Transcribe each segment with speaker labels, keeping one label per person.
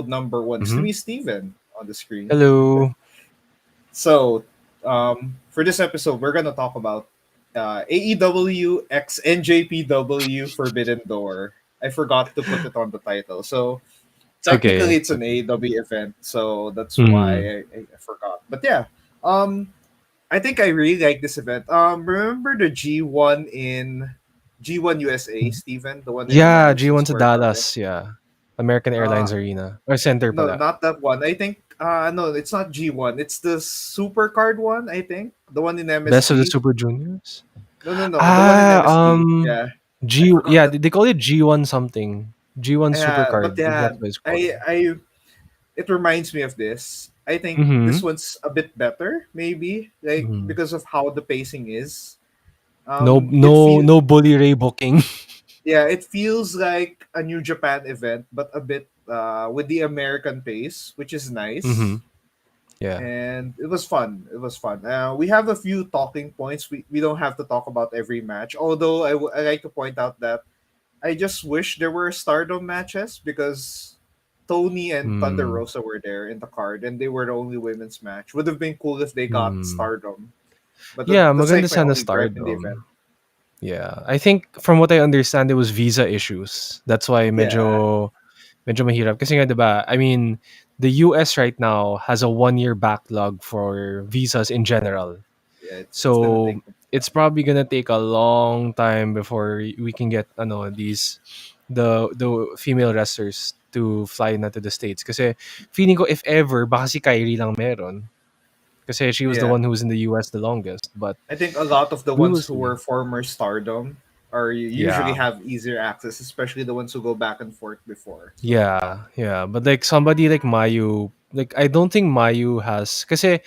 Speaker 1: number one. It's to
Speaker 2: Mhm.
Speaker 1: be Steven on the screen.
Speaker 2: Hello.
Speaker 1: So, for this episode, we're gonna talk about AEW x NJPW Forbidden Door. I forgot to put it on the title. So
Speaker 2: It's okay.
Speaker 1: technically, it's
Speaker 2: It's
Speaker 1: an
Speaker 2: okay.
Speaker 1: AEW event, so that's why
Speaker 2: Mm.
Speaker 1: I forgot. But yeah, um, I think I really like this event. Remember the G1 USA, Steven, the one in
Speaker 2: Yeah,
Speaker 1: Madison
Speaker 2: G1 to
Speaker 1: Square Garden.
Speaker 2: Dallas. Yeah. American
Speaker 1: Uh,
Speaker 2: Airlines Arena. Or Center
Speaker 1: no,
Speaker 2: pala.
Speaker 1: not that one. I think no, it's not G1. It's the Supercard one, I think. The one in
Speaker 2: Best of the
Speaker 1: MSG.
Speaker 2: Super Juniors?
Speaker 1: No, the one in
Speaker 2: Ah,
Speaker 1: MSG. Yeah. I forgot
Speaker 2: Yeah,
Speaker 1: that.
Speaker 2: they call it G1 something. G1
Speaker 1: Yeah, but
Speaker 2: Supercard.
Speaker 1: yeah,
Speaker 2: That's what it's called.
Speaker 1: I it reminds me of this. I think this
Speaker 2: Mhm.
Speaker 1: one's a bit better, maybe, like
Speaker 2: Mhm.
Speaker 1: because of how the pacing is.
Speaker 2: No
Speaker 1: It
Speaker 2: no
Speaker 1: feel
Speaker 2: no Bully Ray booking.
Speaker 1: Yeah, it feels like a New Japan event, but a bit with the American pace, which is nice.
Speaker 2: Mhm. Yeah.
Speaker 1: And it was fun. It was fun. We have a few talking points. We don't have to talk about every match. Although I like to point out that I just wish there were Stardom matches because Tony and Thunder
Speaker 2: Mm.
Speaker 1: Rosa were there in the card, and they were the only women's match. Would have been cool if they got
Speaker 2: Mm.
Speaker 1: Stardom, but
Speaker 2: Yeah,
Speaker 1: that's
Speaker 2: maganda
Speaker 1: like my
Speaker 2: sana
Speaker 1: only gripe in the event.
Speaker 2: Stardom. Yeah. I think from what I understand it was visa issues. That's why
Speaker 1: Yeah,
Speaker 2: medyo mahirap kasi nga 'di ba? I mean, the US right now has a 1-year backlog for visas in general.
Speaker 1: yeah, it's gonna
Speaker 2: So
Speaker 1: take them
Speaker 2: it's
Speaker 1: time.
Speaker 2: probably gonna take a long time before we can get the female wrestlers to fly na to the States. Kasi feeling ko if ever, baka si Kyrie lang meron. Kasi she was the
Speaker 1: Yeah.
Speaker 2: one who was in the US the longest. But
Speaker 1: I think a lot of the
Speaker 2: we will
Speaker 1: ones who
Speaker 2: see.
Speaker 1: were former Stardom are usually
Speaker 2: Yeah.
Speaker 1: have easier access, especially the ones who go back and forth before. So
Speaker 2: Yeah. Yeah. But like somebody like Mayu, like I don't think Mayu has kasi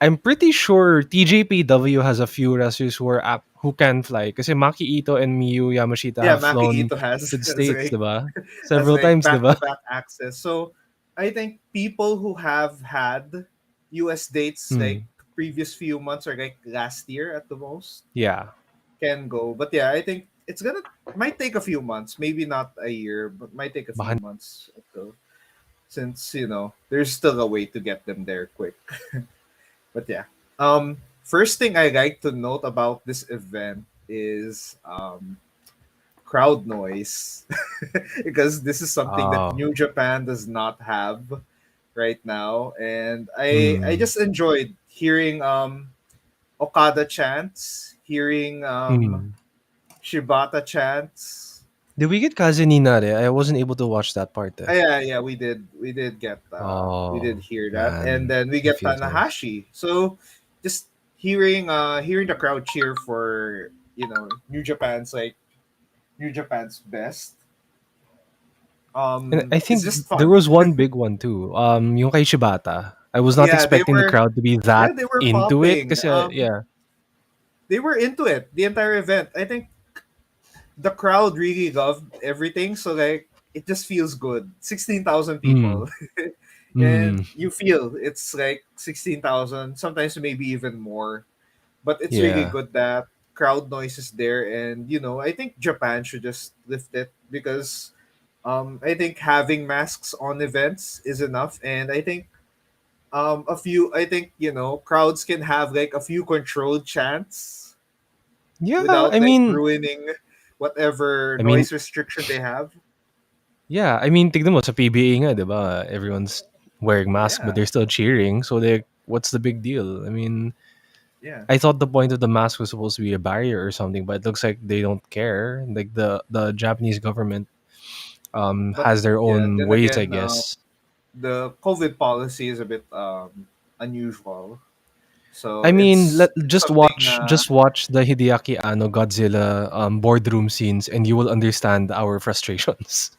Speaker 2: I'm pretty sure TJPW has a few wrestlers who can fly. Kasi Maki Ito and Miyu Yamashita
Speaker 1: yeah,
Speaker 2: have
Speaker 1: Maki
Speaker 2: flown
Speaker 1: Ito has
Speaker 2: to the
Speaker 1: has
Speaker 2: States,
Speaker 1: like
Speaker 2: diba?
Speaker 1: has
Speaker 2: Several
Speaker 1: like
Speaker 2: times,
Speaker 1: back to
Speaker 2: diba?
Speaker 1: back access. So I think people who have had US dates like
Speaker 2: Mm.
Speaker 1: previous few months or like last year at the most
Speaker 2: Yeah.
Speaker 1: can go. But yeah, I think it's gonna might take a few months, maybe not a year, but might take a few
Speaker 2: Baka,
Speaker 1: months so, since there's still a way to get them there quick. But yeah. First thing I like to note about this event is crowd noise because this is something that
Speaker 2: oh.
Speaker 1: New Japan does not have right now, and I
Speaker 2: Mm.
Speaker 1: just enjoyed hearing Okada chants, hearing
Speaker 2: Mm.
Speaker 1: Shibata chants.
Speaker 2: Did we get Kazuninare? I wasn't able to watch that part. Eh.
Speaker 1: Yeah, we did
Speaker 2: Oh,
Speaker 1: hear that, and
Speaker 2: man.
Speaker 1: then we
Speaker 2: It
Speaker 1: get
Speaker 2: feels nice.
Speaker 1: Tanahashi. So just hearing the crowd cheer for New Japan's best.
Speaker 2: And I
Speaker 1: It's
Speaker 2: think
Speaker 1: just
Speaker 2: there
Speaker 1: fun.
Speaker 2: was one big one too. Yung kay Shibata. I was not
Speaker 1: Yeah,
Speaker 2: expecting the crowd to be
Speaker 1: yeah,
Speaker 2: that
Speaker 1: they were
Speaker 2: into it.
Speaker 1: popping.
Speaker 2: Kasi, yeah.
Speaker 1: They were into it the entire event. I think the crowd really loved everything. So like it just feels good. 16,000
Speaker 2: Mm.
Speaker 1: people,
Speaker 2: Mm.
Speaker 1: and you feel it's like 16,000. Sometimes maybe even more. But it's really
Speaker 2: Yeah.
Speaker 1: good that crowd noise is there, and I think Japan should just lift it because I think having masks on events is enough, and I think I think crowds can have like a few controlled chants
Speaker 2: Yeah,
Speaker 1: without like ruining whatever
Speaker 2: I mean,
Speaker 1: noise restriction they have.
Speaker 2: yeah, I mean, tignan mo sa PBA nga, 'di ba? Everyone's wearing masks, but
Speaker 1: Yeah,
Speaker 2: they're still cheering. So, like, what's the big deal? I mean,
Speaker 1: yeah.
Speaker 2: I thought the point of the mask was supposed to be a barrier or something, but it looks like they don't care. Like the Japanese government
Speaker 1: But
Speaker 2: has their
Speaker 1: yeah,
Speaker 2: own
Speaker 1: then
Speaker 2: ways, I
Speaker 1: again,
Speaker 2: guess.
Speaker 1: the COVID policy is a bit unusual.
Speaker 2: I
Speaker 1: So
Speaker 2: mean,
Speaker 1: it's something.
Speaker 2: just watch the Hideaki Anno Godzilla boardroom scenes, and you will understand our frustrations.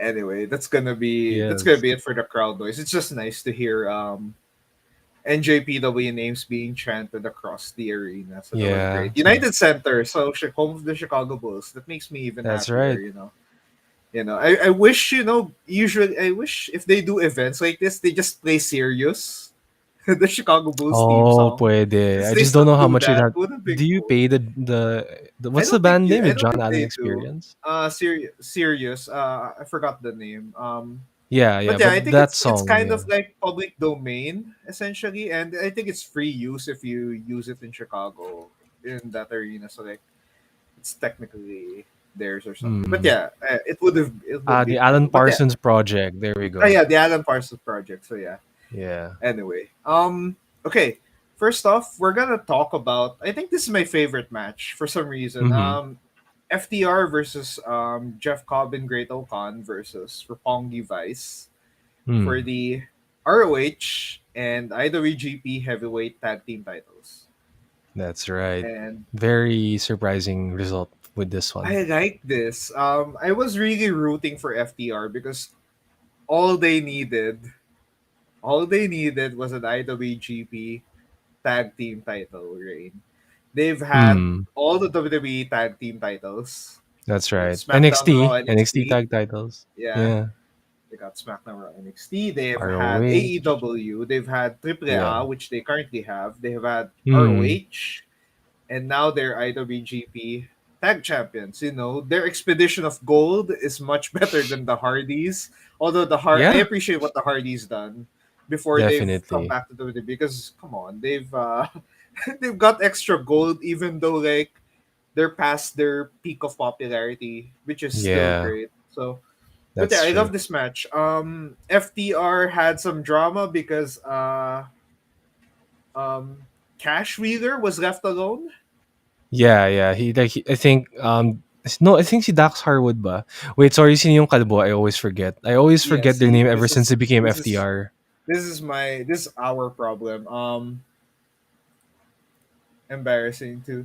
Speaker 1: Anyway, that's gonna
Speaker 2: Yes,
Speaker 1: be it for the crowd noise. It's just nice to hear NJPW names being chanted across the arena. So that was
Speaker 2: yeah,
Speaker 1: great. United Center, so home of the Chicago Bulls. That makes me even
Speaker 2: that's
Speaker 1: happier.
Speaker 2: right.
Speaker 1: I wish usually I wish if they do events like this, they just play serious the Chicago Bulls theme
Speaker 2: Oh,
Speaker 1: song.
Speaker 2: puede.
Speaker 1: Since
Speaker 2: I
Speaker 1: they
Speaker 2: just don't
Speaker 1: still
Speaker 2: know how
Speaker 1: do
Speaker 2: much it
Speaker 1: that,
Speaker 2: had.
Speaker 1: would have been
Speaker 2: Do you
Speaker 1: cool.
Speaker 2: pay the what's the band name?
Speaker 1: I
Speaker 2: Is
Speaker 1: don't
Speaker 2: John
Speaker 1: think
Speaker 2: Allen
Speaker 1: they do.
Speaker 2: Experience?
Speaker 1: Serious. I forgot the name.
Speaker 2: Yeah, yeah,
Speaker 1: But yeah,
Speaker 2: but
Speaker 1: I think
Speaker 2: that
Speaker 1: it's
Speaker 2: song,
Speaker 1: kind
Speaker 2: yeah.
Speaker 1: of like public domain essentially, and I think it's free use if you use it in Chicago in that arena. So like it's technically theirs or something. But
Speaker 2: Mm.
Speaker 1: yeah, it would be
Speaker 2: The
Speaker 1: cool.
Speaker 2: Alan
Speaker 1: But yeah,
Speaker 2: Parsons project. There we
Speaker 1: oh
Speaker 2: go.
Speaker 1: yeah, the Alan Parsons project. So yeah.
Speaker 2: Yeah.
Speaker 1: Anyway, okay. First off, we're gonna talk about. I think this is my favorite match for some reason.
Speaker 2: Mhm.
Speaker 1: FTR versus Jeff Cobb and Great Okan versus Roppongi Vice for
Speaker 2: Mm.
Speaker 1: the ROH and IWGP Heavyweight Tag Team titles.
Speaker 2: That's right.
Speaker 1: And
Speaker 2: Very surprising result with this one.
Speaker 1: I like this. I was really rooting for FTR because all they needed, all they needed was an IWGP Tag Team title reign. They've had
Speaker 2: Mm.
Speaker 1: all the WWE Tag Team titles.
Speaker 2: That's
Speaker 1: You know,
Speaker 2: right.
Speaker 1: SmackDown, Raw,
Speaker 2: NXT
Speaker 1: NXT.
Speaker 2: tag titles.
Speaker 1: Yeah,
Speaker 2: Yeah.
Speaker 1: they got SmackDown, Raw, NXT. They've had
Speaker 2: ROH.
Speaker 1: AEW. They've had
Speaker 2: Yeah.
Speaker 1: AAA, which they currently have. They have had
Speaker 2: Mm.
Speaker 1: ROH, and now they're IWGP Tag Champions. You know, their Expedition of Gold is much better than the Hardys. Although I
Speaker 2: Yeah,
Speaker 1: appreciate what the Hardys done before they've come
Speaker 2: definitely.
Speaker 1: back to WWE because come on, they've they've got extra gold even though like they're past their peak of popularity, which is still
Speaker 2: Yeah,
Speaker 1: great. So, but yeah,
Speaker 2: that's
Speaker 1: I
Speaker 2: true.
Speaker 1: love this match. FTR had some drama because um Cash Wheeler was left alone.
Speaker 2: Yeah, yeah. I think no, I think si Dax Harwood ba? Wait, sorry, sino yung kalbo? I always forget. I always
Speaker 1: Yeah,
Speaker 2: forget their
Speaker 1: see,
Speaker 2: name ever since they became FTR.
Speaker 1: this is our problem. Embarrassing too.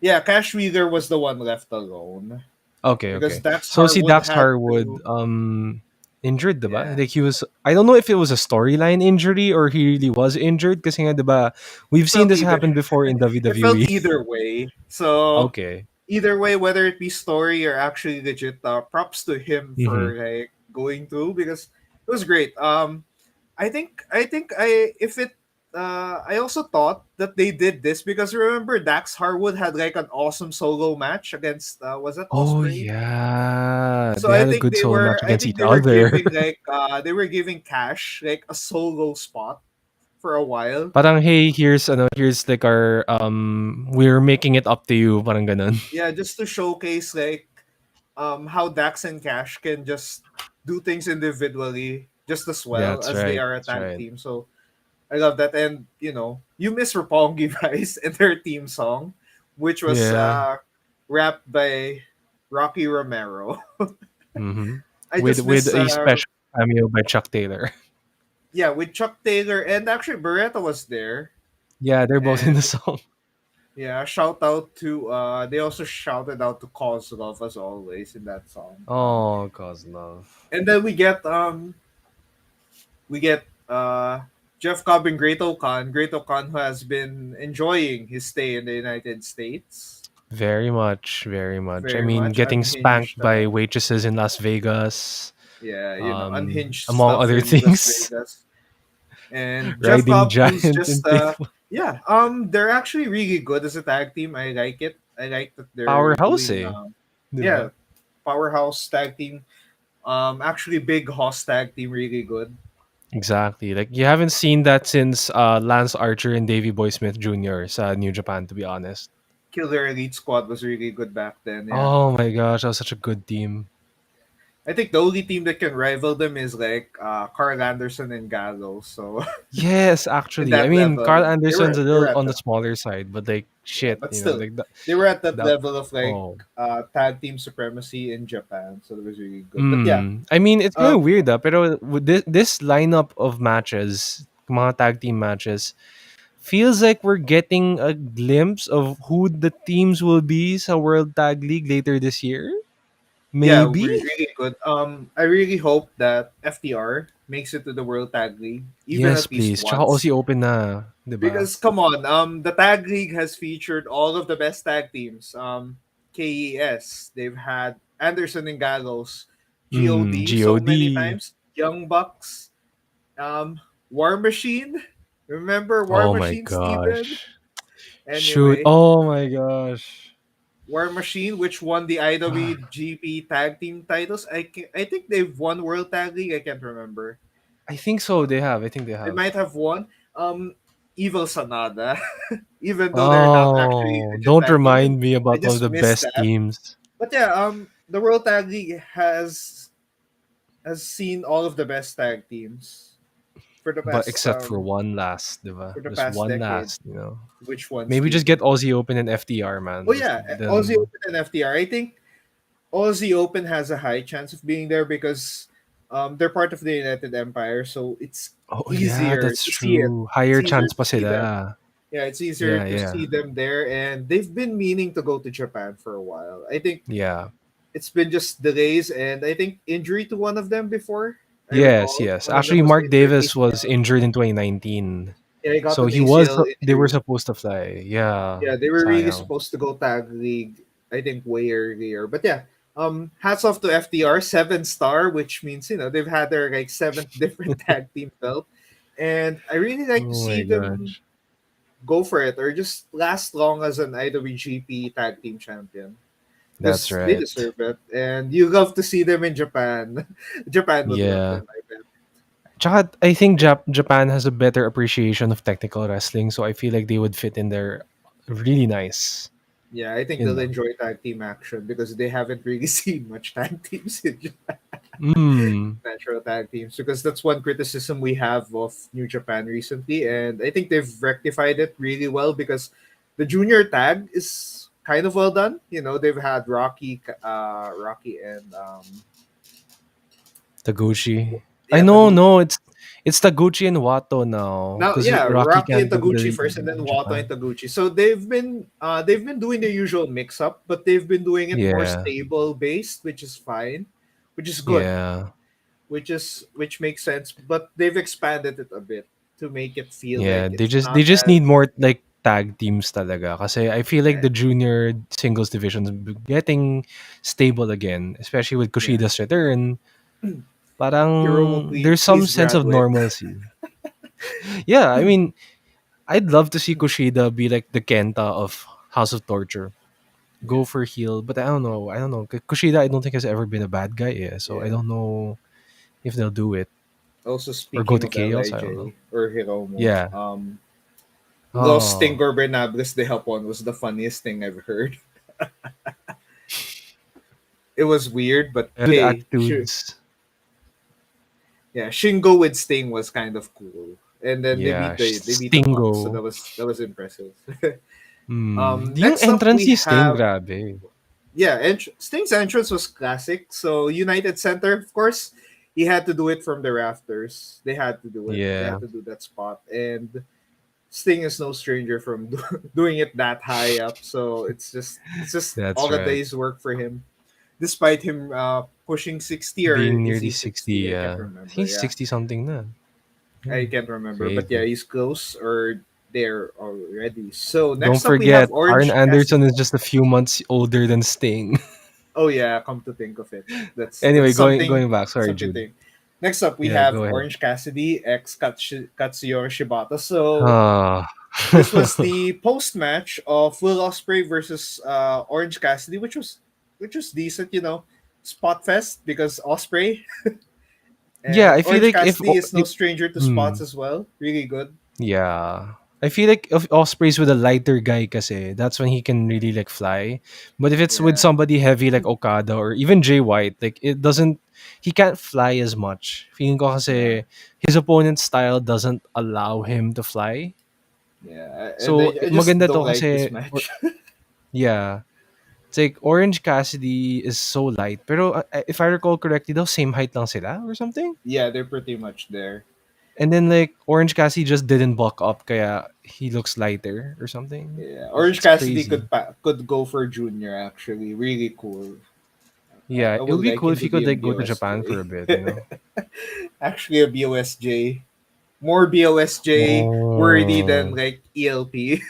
Speaker 1: Yeah, Cash Wheeler was the one left alone
Speaker 2: Okay,
Speaker 1: because
Speaker 2: okay.
Speaker 1: Dax
Speaker 2: So si
Speaker 1: Harwood
Speaker 2: Dax
Speaker 1: had
Speaker 2: Harwood
Speaker 1: to.
Speaker 2: injured, diba?
Speaker 1: Yeah,
Speaker 2: Like he was, I don't know if it was a storyline injury or he really was injured kasi nga diba, we've seen
Speaker 1: felt
Speaker 2: this
Speaker 1: either.
Speaker 2: happen before in
Speaker 1: It felt
Speaker 2: WWE.
Speaker 1: either way. So
Speaker 2: Okay.
Speaker 1: either way, whether it be story or actually legit, props to him
Speaker 2: Mhm.
Speaker 1: for like going through because it was great. I think I if it I also thought that they did this because remember Dax Harwood had like an awesome solo match against was that
Speaker 2: Oh
Speaker 1: Osprey?
Speaker 2: yeah,
Speaker 1: So
Speaker 2: they had a good solo match
Speaker 1: I
Speaker 2: against
Speaker 1: think
Speaker 2: each other.
Speaker 1: they were giving Cash like a solo spot for a while.
Speaker 2: Parang hey, here's like our we're making it up to you, parang ganun.
Speaker 1: Yeah, just to showcase like how Dax and Cash can just do things individually just as
Speaker 2: Yeah,
Speaker 1: well
Speaker 2: that's
Speaker 1: as they
Speaker 2: right.
Speaker 1: are a
Speaker 2: That's
Speaker 1: tag
Speaker 2: right.
Speaker 1: team. So I love that. And you know, you miss Roppongi Vice and their theme song, which was
Speaker 2: Yeah.
Speaker 1: rapped by Rocky Romero.
Speaker 2: Mhm.
Speaker 1: I just
Speaker 2: With
Speaker 1: miss
Speaker 2: a special cameo by Chuck Taylor.
Speaker 1: yeah, with Chuck Taylor and actually Beretta was there.
Speaker 2: Yeah, they're both in the
Speaker 1: And
Speaker 2: song.
Speaker 1: yeah, shout out to they also shouted out to Cause Love as always in that song.
Speaker 2: Oh, cause love.
Speaker 1: And then we get Jeff Cobb and Great Okan. Great Okan who has been enjoying his stay in the United States
Speaker 2: Very much, very much. I
Speaker 1: very
Speaker 2: mean,
Speaker 1: much.
Speaker 2: getting spanked
Speaker 1: Unhinged,
Speaker 2: by waitresses in Las Vegas,
Speaker 1: yeah, you know, unhinged
Speaker 2: among
Speaker 1: stuff
Speaker 2: other
Speaker 1: in Las
Speaker 2: things.
Speaker 1: Vegas. And Jeff
Speaker 2: Riding
Speaker 1: Cobb, who's
Speaker 2: giant
Speaker 1: just
Speaker 2: and painful.
Speaker 1: yeah, they're actually really good as a tag team. I like it. I like that they're
Speaker 2: Powerhouse
Speaker 1: doing
Speaker 2: eh.
Speaker 1: yeah,
Speaker 2: Diba?
Speaker 1: powerhouse tag team. Actually, big hoss tag team, really good.
Speaker 2: Exactly. Like you haven't seen that since Lance Archer and Davey Boy Smith Jr. sa New Japan, to be honest.
Speaker 1: Killer Elite Squad was really good back then. Yeah,
Speaker 2: Oh my gosh, that was such a good team.
Speaker 1: I think the only team that can rival them is like Carl Anderson and Gallows. So
Speaker 2: Yes,
Speaker 1: in
Speaker 2: actually. I
Speaker 1: that
Speaker 2: mean, Carl
Speaker 1: level,
Speaker 2: Anderson's a
Speaker 1: they were
Speaker 2: little
Speaker 1: at
Speaker 2: on the
Speaker 1: that.
Speaker 2: smaller side, but like
Speaker 1: Yeah,
Speaker 2: shit,
Speaker 1: but still,
Speaker 2: like
Speaker 1: they were at that
Speaker 2: that
Speaker 1: level of like
Speaker 2: oh.
Speaker 1: tag team supremacy in Japan. So it was really good. But yeah,
Speaker 2: I mean, it's kind
Speaker 1: um,
Speaker 2: of weird, pero with this lineup of matches, mga tag team matches, feels like we're getting a glimpse of who the teams will be sa World Tag League later this year.
Speaker 1: yeah,
Speaker 2: Maybe.
Speaker 1: really good. I really hope that FTR makes it to the World Tag League, even
Speaker 2: Yes,
Speaker 1: at least
Speaker 2: please. Tsaka
Speaker 1: once.
Speaker 2: Aussie Open na, 'di ba?
Speaker 1: Because come on, the tag league has featured all of the best tag teams. KES, they've had Anderson and Gallows, God so many
Speaker 2: GOD.
Speaker 1: times, Young Bucks, um, War Machine. Remember War
Speaker 2: Oh my
Speaker 1: Machine, Steven?
Speaker 2: gosh. Shoot.
Speaker 1: Anyway,
Speaker 2: Oh my gosh.
Speaker 1: War Machine, which won the IWGP Tag Team titles. I think they've won World Tag League. I can't remember.
Speaker 2: I think so. They have. I think they
Speaker 1: They
Speaker 2: have.
Speaker 1: might have won. Evil Sanada, even though they're not actually
Speaker 2: Oh,
Speaker 1: legit
Speaker 2: don't
Speaker 1: tag team,
Speaker 2: remind me
Speaker 1: I
Speaker 2: about one of
Speaker 1: just
Speaker 2: the
Speaker 1: missed
Speaker 2: best
Speaker 1: that.
Speaker 2: teams.
Speaker 1: But yeah, the World Tag League has seen all of the best tag teams for the
Speaker 2: But
Speaker 1: past
Speaker 2: except for one last, diba?
Speaker 1: for the
Speaker 2: Just
Speaker 1: past
Speaker 2: one
Speaker 1: decade.
Speaker 2: last, you know.
Speaker 1: Which ones
Speaker 2: Maybe
Speaker 1: do you
Speaker 2: just get
Speaker 1: mean?
Speaker 2: Aussie Open and FTR,
Speaker 1: Oh
Speaker 2: man. Just
Speaker 1: yeah, Aussie
Speaker 2: then.
Speaker 1: Open and FTR. I think Aussie Open has a high chance of being there because they're part of the United Empire, so it's
Speaker 2: Oh yeah,
Speaker 1: easier
Speaker 2: that's
Speaker 1: to see it.
Speaker 2: true.
Speaker 1: It's
Speaker 2: Higher
Speaker 1: easier
Speaker 2: chance
Speaker 1: to
Speaker 2: pa
Speaker 1: see them.
Speaker 2: sila.
Speaker 1: Yeah, it's easier
Speaker 2: Yeah,
Speaker 1: to see
Speaker 2: yeah,
Speaker 1: them there, and they've been meaning to go to Japan for a while. I think
Speaker 2: yeah.
Speaker 1: it's been just delays, and I think injury to one of them before. I
Speaker 2: Yes,
Speaker 1: recall
Speaker 2: yes.
Speaker 1: one of them
Speaker 2: Actually,
Speaker 1: was
Speaker 2: Mark
Speaker 1: injured
Speaker 2: Davis was
Speaker 1: ACL.
Speaker 2: injured in 2019,
Speaker 1: Yeah, he got
Speaker 2: so
Speaker 1: an
Speaker 2: he was.
Speaker 1: ACL
Speaker 2: They were
Speaker 1: injury.
Speaker 2: supposed to fly. Yeah,
Speaker 1: Yeah, they were really
Speaker 2: sayang.
Speaker 1: supposed to go tag league. I think way earlier, but yeah. Hats off to FTR, 7 star, which means they've had their like seventh different tag team belt, and I really like to
Speaker 2: Oh my
Speaker 1: see them
Speaker 2: gosh,
Speaker 1: go for it or just last long as an IWGP tag team champion
Speaker 2: that's
Speaker 1: because they
Speaker 2: right.
Speaker 1: deserve it, and you love to see them in Japan. Japan would love
Speaker 2: Yeah.
Speaker 1: them, I bet.
Speaker 2: Tsaka, I think Japan has a better appreciation of technical wrestling, so I feel like they would fit in there really nice.
Speaker 1: Yeah, I think
Speaker 2: You
Speaker 1: they'll
Speaker 2: know.
Speaker 1: enjoy tag team action because they haven't really seen much tag teams in
Speaker 2: Mm.
Speaker 1: natural tag teams because that's one criticism we have of New Japan recently, and I think they've rectified it really well because the junior tag is kind of well done. They've had Rocky and
Speaker 2: Taguchi. I
Speaker 1: yeah,
Speaker 2: know,
Speaker 1: Taguchi.
Speaker 2: no, it's Taguchi and Wato now
Speaker 1: Now,
Speaker 2: because
Speaker 1: yeah,
Speaker 2: Rocky
Speaker 1: Rocky and
Speaker 2: can't go to
Speaker 1: Taguchi
Speaker 2: the
Speaker 1: first, and then Wato and
Speaker 2: Japan.
Speaker 1: Taguchi. So they've been doing the usual mix up, but they've been doing it more
Speaker 2: Yeah,
Speaker 1: stable based, which is fine, which is good,
Speaker 2: yeah,
Speaker 1: which makes sense. But they've expanded it a bit to make it feel
Speaker 2: yeah.
Speaker 1: like it's
Speaker 2: They
Speaker 1: not
Speaker 2: just
Speaker 1: as
Speaker 2: need more like tag teams talaga. Kasi I feel like
Speaker 1: yeah,
Speaker 2: the junior singles division is getting stable again, especially with
Speaker 1: yeah.
Speaker 2: Kushida's return. Parang
Speaker 1: Hero,
Speaker 2: there's some
Speaker 1: please
Speaker 2: sense of
Speaker 1: graduate.
Speaker 2: normalcy. Yeah, I mean, I'd love to see Kushida be like the Kenta of House of Torture.
Speaker 1: Yeah,
Speaker 2: Go for heel, but I don't know. I don't know. Kushida, I don't think has ever been a bad guy. Yeah, so I
Speaker 1: yeah.
Speaker 2: don't know if they'll do it
Speaker 1: Also,
Speaker 2: or go
Speaker 1: speaking
Speaker 2: to
Speaker 1: of
Speaker 2: chaos. I don't know.
Speaker 1: Lij or Hiromu,
Speaker 2: Yeah.
Speaker 1: Los
Speaker 2: Oh,
Speaker 1: Ingobernables de Japón was the funniest thing I've heard. It was weird, but
Speaker 2: good
Speaker 1: hey, sure.
Speaker 2: attitudes.
Speaker 1: Yeah, Shingo with Sting was kind of cool, and then
Speaker 2: Yeah,
Speaker 1: they beat the Bucks, so
Speaker 2: Stingo.
Speaker 1: that was impressive.
Speaker 2: Yung
Speaker 1: Next up
Speaker 2: entrance
Speaker 1: we
Speaker 2: ni Sting,
Speaker 1: have
Speaker 2: grabe.
Speaker 1: yeah, Sting's entrance was classic. So United Center, of course, he had to do it from the rafters. They had to do it. They
Speaker 2: Yeah,
Speaker 1: had to do that spot, and Sting is no stranger from doing it that high up. So it's just all
Speaker 2: that's
Speaker 1: the
Speaker 2: right.
Speaker 1: day's work for him, despite him pushing 60, or
Speaker 2: Being
Speaker 1: is
Speaker 2: nearly
Speaker 1: he 60?
Speaker 2: 60,
Speaker 1: I can't
Speaker 2: yeah. I think
Speaker 1: remember.
Speaker 2: he's
Speaker 1: Yeah,
Speaker 2: 60 something na.
Speaker 1: I
Speaker 2: Hmm,
Speaker 1: can't remember, but yeah,
Speaker 2: crazy.
Speaker 1: he's close or there already. So
Speaker 2: Don't
Speaker 1: next up we have
Speaker 2: forget, Arn
Speaker 1: Orange
Speaker 2: Anderson
Speaker 1: Cassidy.
Speaker 2: is just a few months older than Sting.
Speaker 1: Oh yeah, come to think of it, that's
Speaker 2: Anyway,
Speaker 1: something
Speaker 2: going back. Sorry,
Speaker 1: something
Speaker 2: Jude.
Speaker 1: thing. Next up we
Speaker 2: Yeah,
Speaker 1: have
Speaker 2: go ahead.
Speaker 1: Orange Cassidy ex Katsuyori Shibata. So
Speaker 2: Ah.
Speaker 1: this was the post match of Will Ospreay versus Orange Cassidy, which was decent, spot fest because Ospreay
Speaker 2: Yeah,
Speaker 1: and
Speaker 2: I feel
Speaker 1: Orange
Speaker 2: like
Speaker 1: Cassidy is no
Speaker 2: if
Speaker 1: stranger to spots
Speaker 2: hmm,
Speaker 1: as well. Really good.
Speaker 2: yeah. I feel like if Osprey's with a lighter guy kasi, that's when he can really like fly. But if it's with
Speaker 1: Yeah,
Speaker 2: somebody heavy like Okada or even Jay White, like it doesn't he can't fly as much. Feeling ko
Speaker 1: yeah,
Speaker 2: kasi his opponent's style doesn't allow him to fly.
Speaker 1: yeah. And
Speaker 2: So
Speaker 1: I just
Speaker 2: maganda
Speaker 1: don't
Speaker 2: to
Speaker 1: like this
Speaker 2: kasi
Speaker 1: match.
Speaker 2: yeah. It's like Orange Cassidy is so light. Pero if I recall correctly, though same height lang sila or something.
Speaker 1: Yeah, they're pretty much there.
Speaker 2: And then like Orange Cassidy just didn't bulk up kaya he looks lighter or something.
Speaker 1: Yeah, Orange
Speaker 2: It's
Speaker 1: Cassidy
Speaker 2: crazy.
Speaker 1: could go for junior actually. Really cool.
Speaker 2: Yeah,
Speaker 1: I
Speaker 2: it would
Speaker 1: would
Speaker 2: be
Speaker 1: like
Speaker 2: cool
Speaker 1: him
Speaker 2: if
Speaker 1: to
Speaker 2: he
Speaker 1: be
Speaker 2: could
Speaker 1: a
Speaker 2: like go to Japan for
Speaker 1: BOSJ.
Speaker 2: a bit, you know.
Speaker 1: Actually, a BOSJ. More BOSJ worthy than
Speaker 2: Oh.
Speaker 1: like ELP.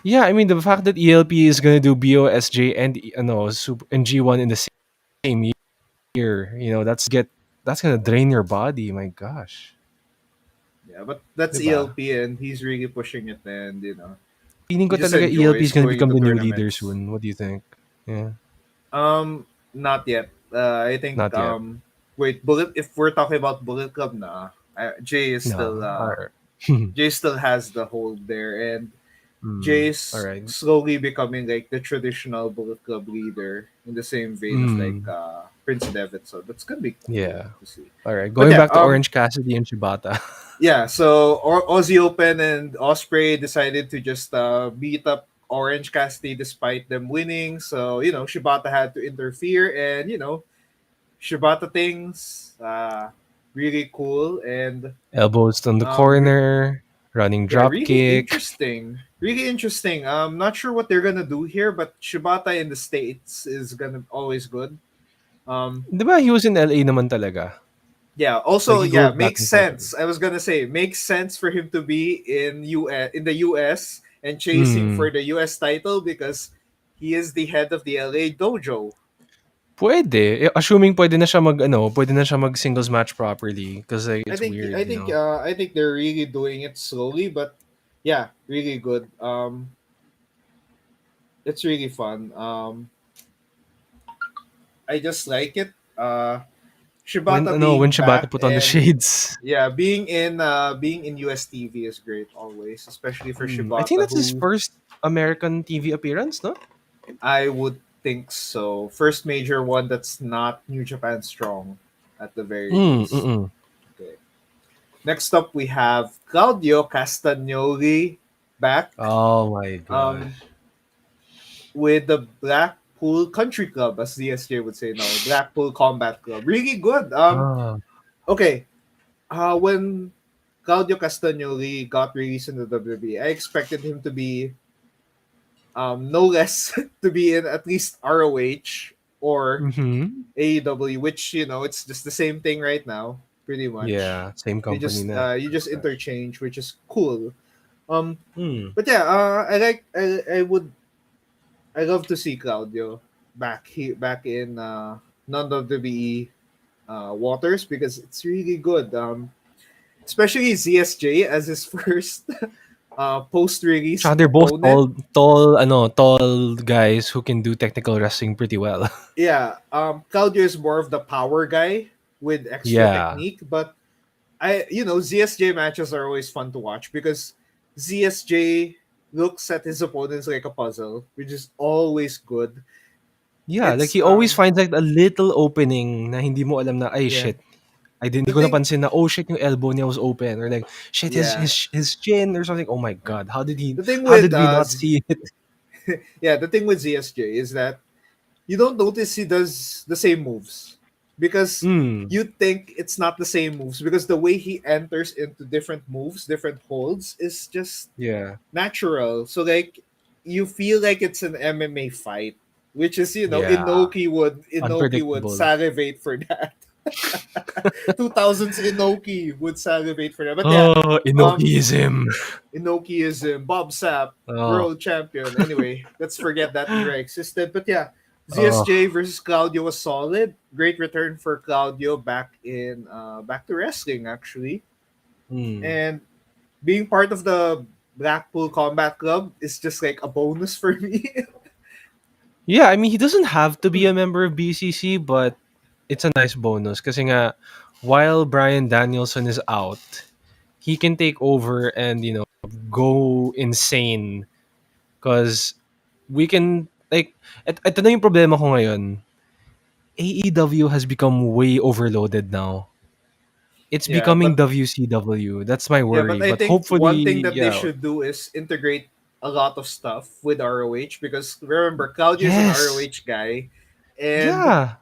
Speaker 2: Yeah, I mean the fact that ELP is gonna do BOSJ and no Super and G1 in the same year, you know, that's gonna drain your body. My gosh,
Speaker 1: Yeah, but that's
Speaker 2: diba?
Speaker 1: ELP, and he's really pushing it, and.
Speaker 2: Feeling
Speaker 1: he
Speaker 2: ko
Speaker 1: just
Speaker 2: talaga ELP is
Speaker 1: enjoys
Speaker 2: gonna
Speaker 1: going
Speaker 2: become
Speaker 1: to
Speaker 2: the new leader
Speaker 1: tournaments.
Speaker 2: soon. What do you think? Yeah,
Speaker 1: Not yet. I think
Speaker 2: not yet.
Speaker 1: wait, Bullet. If we're talking about Bullet Club, nah. Jay is still
Speaker 2: No. Alright.
Speaker 1: Jay still has the hold there, and
Speaker 2: All
Speaker 1: Jay's
Speaker 2: right.
Speaker 1: slowly becoming like the traditional Bullet Club leader in the same vein of like
Speaker 2: Mm.
Speaker 1: Prince Devitt. So that's gonna be cool
Speaker 2: Yeah.
Speaker 1: to see.
Speaker 2: All right.
Speaker 1: But
Speaker 2: Going
Speaker 1: yeah,
Speaker 2: back to Orange Cassidy and Shibata.
Speaker 1: yeah. So Aussie Open and Osprey decided to just beat up Orange Cassidy despite them winning. So Shibata had to interfere, and Shibata things really cool and
Speaker 2: Elbows on the
Speaker 1: um re-
Speaker 2: corner, running
Speaker 1: yeah,
Speaker 2: drop
Speaker 1: really
Speaker 2: kick.
Speaker 1: interesting. Really interesting. Not sure what they're gonna do here, but Shibata in the States is gonna always good. Um,
Speaker 2: 'Di ba he was in LA naman talaga?
Speaker 1: yeah.
Speaker 2: Like
Speaker 1: Also,
Speaker 2: he
Speaker 1: yeah,
Speaker 2: goes back
Speaker 1: makes
Speaker 2: and forth.
Speaker 1: sense. I was gonna say makes sense for him to be in the US and chasing
Speaker 2: Hmm.
Speaker 1: for the US title because he is the head of the LA dojo.
Speaker 2: Puwede. Assuming puwede na siya mag singles match properly because like
Speaker 1: I
Speaker 2: it's
Speaker 1: think
Speaker 2: weird,
Speaker 1: I
Speaker 2: you
Speaker 1: think
Speaker 2: know.
Speaker 1: uh, I think they're really doing it slowly, but yeah, really good. It's really fun. I just like it. Shibata
Speaker 2: When
Speaker 1: being
Speaker 2: Shibata
Speaker 1: back
Speaker 2: put on the
Speaker 1: and
Speaker 2: shades.
Speaker 1: yeah, being in USTV is great always, especially for
Speaker 2: I think
Speaker 1: Shibata,
Speaker 2: that's his
Speaker 1: who
Speaker 2: first American TV appearance, no?
Speaker 1: I would think so. First major one that's not New Japan Strong, at the very least.
Speaker 2: Mm.
Speaker 1: Okay. Next up, we have Claudio Castagnoli back
Speaker 2: Oh my
Speaker 1: um,
Speaker 2: gosh.
Speaker 1: with the Blackpool Country Club, as DSJ would say now, Blackpool Combat Club. Really good.
Speaker 2: Ah.
Speaker 1: Okay. When Claudio Castagnoli got released in the WWE, I expected him to be no less to be in at least ROH or
Speaker 2: Mhm.
Speaker 1: AEW, which it's just the same thing right now, pretty much.
Speaker 2: Yeah, same company na.
Speaker 1: You just
Speaker 2: Gosh.
Speaker 1: interchange, which is cool. Um,
Speaker 2: Hmm.
Speaker 1: but yeah, I love to see Claudio back in non WWE waters because it's really good. Especially ZSJ as his first post release
Speaker 2: Tsaka they're both
Speaker 1: opponent.
Speaker 2: tall guys who can do technical wrestling pretty well.
Speaker 1: Yeah, Claudio is more of the power guy with extra
Speaker 2: Yeah.
Speaker 1: technique, but ZSJ matches are always fun to watch because ZSJ looks at his opponents like a puzzle, which is always good.
Speaker 2: Yeah, like
Speaker 1: It's
Speaker 2: he always finds like a little opening na hindi mo alam na, ay
Speaker 1: yeah.
Speaker 2: shit. Hindi
Speaker 1: The
Speaker 2: ko
Speaker 1: thing
Speaker 2: napansin na, oh shit, yung elbow niya was open. Or like, shit,
Speaker 1: yeah.
Speaker 2: his chin or something. Oh my
Speaker 1: Yeah.
Speaker 2: god,
Speaker 1: The thing
Speaker 2: how
Speaker 1: with
Speaker 2: did we not see it?
Speaker 1: yeah, the thing with ZSJ is that you don't notice he does the same moves because
Speaker 2: Mm,
Speaker 1: you think it's not the same moves because the way he enters into different moves, different holds is just
Speaker 2: yeah,
Speaker 1: natural. So like you feel like it's an MMA fight, which is
Speaker 2: yeah.
Speaker 1: Inoki would
Speaker 2: Unpredictable.
Speaker 1: salivate for that. 2000s Inoki would salivate for that. But yeah,
Speaker 2: Oh,
Speaker 1: um
Speaker 2: Inokiism.
Speaker 1: Inoki is Bob Sapp,
Speaker 2: Oh,
Speaker 1: world champion. Anyway, let's forget that era existed. But yeah,
Speaker 2: oh.
Speaker 1: ZSJ versus Claudio was solid. Great return for Claudio back to wrestling actually.
Speaker 2: Mm.
Speaker 1: And being part of the Blackpool Combat Club is just like a bonus for me.
Speaker 2: Yeah, I mean, he doesn't have to be a member of BCC, but it's a nice bonus kasi nga, while Brian Danielson is out, he can take over and, go insane. Because we can, like, ito na yung problema ko ngayon. AEW has become way overloaded now. It's
Speaker 1: Yeah,
Speaker 2: becoming
Speaker 1: but
Speaker 2: WCW. That's my
Speaker 1: but
Speaker 2: worry.
Speaker 1: I
Speaker 2: But
Speaker 1: think one thing
Speaker 2: hopefully,
Speaker 1: that they
Speaker 2: yeah.
Speaker 1: should do is integrate a lot of stuff with ROH because remember Claudio is an
Speaker 2: Yes.
Speaker 1: ROH guy, and
Speaker 2: Yeah.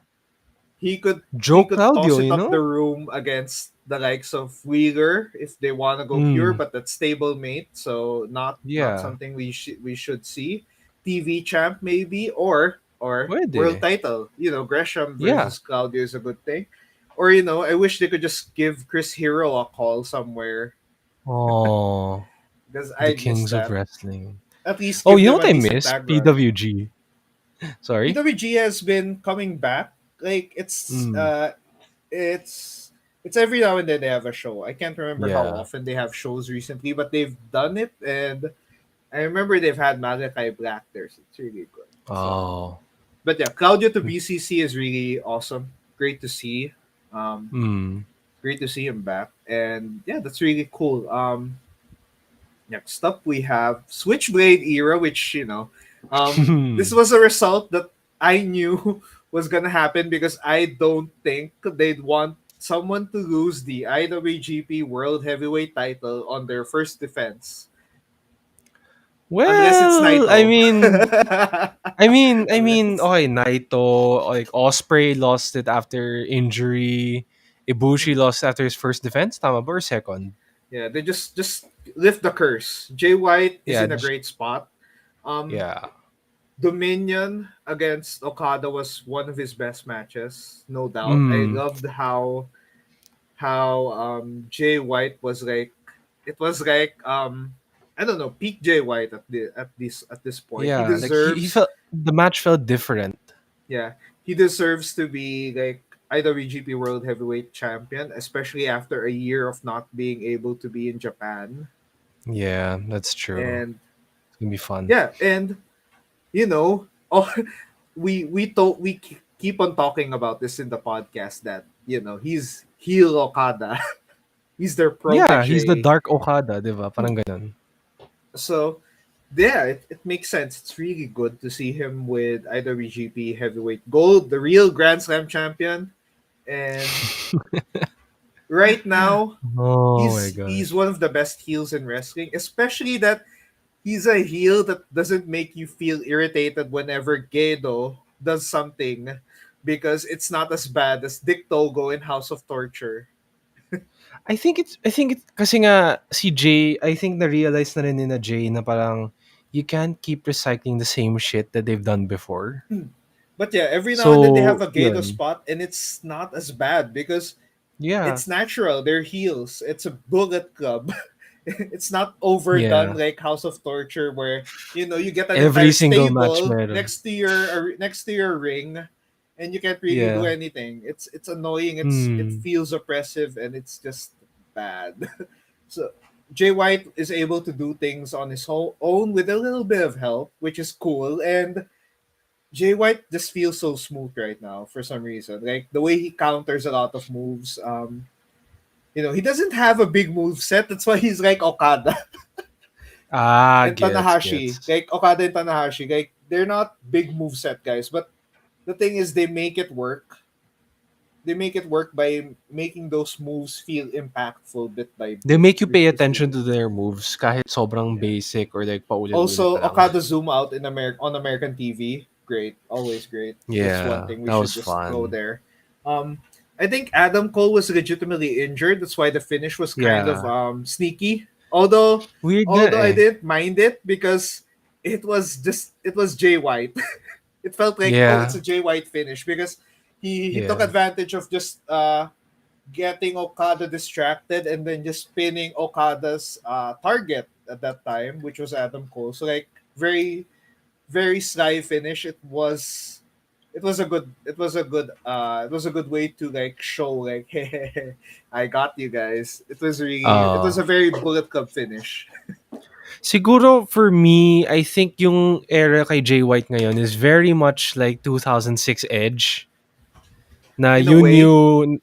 Speaker 1: he
Speaker 2: Joe
Speaker 1: could toss
Speaker 2: Claudio,
Speaker 1: it
Speaker 2: you
Speaker 1: up the
Speaker 2: know?
Speaker 1: room against the likes of Wheeler if they want to go pure,
Speaker 2: Mm.
Speaker 1: but that's stablemate, so not
Speaker 2: Yeah.
Speaker 1: something we should see. TV champ maybe or world
Speaker 2: Pwede.
Speaker 1: title. Gresham
Speaker 2: Yeah.
Speaker 1: versus Claudio is a good thing. Or I wish they could just give Chris Hero a call somewhere
Speaker 2: Oh,
Speaker 1: because
Speaker 2: the
Speaker 1: I'd miss
Speaker 2: kings of
Speaker 1: that.
Speaker 2: wrestling.
Speaker 1: At least
Speaker 2: Oh,
Speaker 1: give
Speaker 2: you know
Speaker 1: them
Speaker 2: what
Speaker 1: a
Speaker 2: I
Speaker 1: decent
Speaker 2: miss?
Speaker 1: tag run.
Speaker 2: PWG. Sorry?
Speaker 1: PWG has been coming back. Like
Speaker 2: Mm.
Speaker 1: it's every now and then they have a show. I can't remember how
Speaker 2: Yeah.
Speaker 1: often they have shows recently, but they've done it, and I remember they've had Malachi Black there, so it's really good. So,
Speaker 2: Oh.
Speaker 1: but yeah, Claudio to BCC is really awesome. Great to see. Um,
Speaker 2: Mm.
Speaker 1: Great to see him back, and yeah, that's really cool. Next up we have Switchblade Era, which this was a result that I knew was gonna happen because I don't think they'd want someone to lose the IWGP World Heavyweight title on their first defense, unless it's
Speaker 2: Well, I
Speaker 1: Naito.
Speaker 2: mean,
Speaker 1: Unless
Speaker 2: okay, Naito, like Osprey lost it after injury. Ibushi lost after his first defense, tama ba, or second?
Speaker 1: yeah, they just lift the curse. Jay White is
Speaker 2: Yeah,
Speaker 1: in a great spot. Um,
Speaker 2: yeah.
Speaker 1: Dominion against Okada was one of his best matches, no doubt. I
Speaker 2: Mm.
Speaker 1: loved how Jay White was like, it was like I don't know, peak Jay White at this point. He
Speaker 2: Yeah, like he
Speaker 1: deserves,
Speaker 2: felt the match felt different.
Speaker 1: yeah, he deserves to be like IWGP World Heavyweight Champion, especially after a year of not being able to be in Japan.
Speaker 2: Yeah, that's true.
Speaker 1: And
Speaker 2: It's gonna be fun.
Speaker 1: yeah, and oh, we keep on talking about this in the podcast that he's heel Okada. He's their
Speaker 2: Yeah, he's the
Speaker 1: protege.
Speaker 2: Dark Okada, di ba? Parang ganun.
Speaker 1: So yeah, it makes sense. It's really good to see him with IWGP Heavyweight Gold, the real Grand Slam champion. And right now,
Speaker 2: Oh my
Speaker 1: he's
Speaker 2: gosh.
Speaker 1: one of the best heels in wrestling, especially that he's a heel that doesn't make you feel irritated whenever Gedo does something because it's not as bad as Dick Togo in House of Torture.
Speaker 2: I think it's kasi nga si Jay, I think na-realize na rin ni na Jay na parang you can't keep recycling the same shit that they've done before.
Speaker 1: But yeah, every now and then they have
Speaker 2: So,
Speaker 1: a Gedo
Speaker 2: yun.
Speaker 1: spot and it's not as bad because
Speaker 2: Yeah.
Speaker 1: it's natural. They're heels. It's a bullet club. It's not overdone
Speaker 2: Yeah.
Speaker 1: like House of Torture where you get an
Speaker 2: Every
Speaker 1: entire
Speaker 2: single match
Speaker 1: stable
Speaker 2: meron.
Speaker 1: next to your ring and you can't really do
Speaker 2: Yeah.
Speaker 1: anything. It's annoying. It
Speaker 2: Hmm.
Speaker 1: feels oppressive and it's just bad. So Jay White is able to do things on his own with a little bit of help, which is cool. And Jay White just feels so smooth right now for some reason. Like the way he counters a lot of moves. He doesn't have a big move set. That's why he's like Okada
Speaker 2: Ah,
Speaker 1: and
Speaker 2: gets,
Speaker 1: Tanahashi.
Speaker 2: gets.
Speaker 1: Like Okada and Tanahashi. Like they're not big move set guys, but the thing is they make it work. They make it work by making those moves feel impactful bit by
Speaker 2: They
Speaker 1: bit,
Speaker 2: make you pay
Speaker 1: which is
Speaker 2: attention
Speaker 1: really
Speaker 2: to their moves kahit sobrang
Speaker 1: yeah.
Speaker 2: basic or like paulit-ulit
Speaker 1: Also,
Speaker 2: pa lang.
Speaker 1: Okada zoom out in on American TV. Great, always great. That's one
Speaker 2: Yeah,
Speaker 1: thing we
Speaker 2: that
Speaker 1: should
Speaker 2: was
Speaker 1: just go
Speaker 2: fun.
Speaker 1: there. Um, I think Adam Cole was legitimately injured. That's why the finish was kind of
Speaker 2: Yeah.
Speaker 1: sneaky. Although,
Speaker 2: Weird nga
Speaker 1: although I
Speaker 2: eh.
Speaker 1: didn't mind it because it was Jay White. It felt like, oh, it's
Speaker 2: Yeah.
Speaker 1: a Jay White finish because he took
Speaker 2: Yeah.
Speaker 1: advantage of just getting Okada distracted and then just pinning Okada's target at that time, which was Adam Cole. So like very very sly finish. It was a good way to like show like hey, I got you guys. It was a
Speaker 2: Oh.
Speaker 1: very Bullet Club finish
Speaker 2: Siguro for me, I think yung era kay Jay White ngayon is very much like 2006 Edge. Na
Speaker 1: in a
Speaker 2: you
Speaker 1: way.
Speaker 2: knew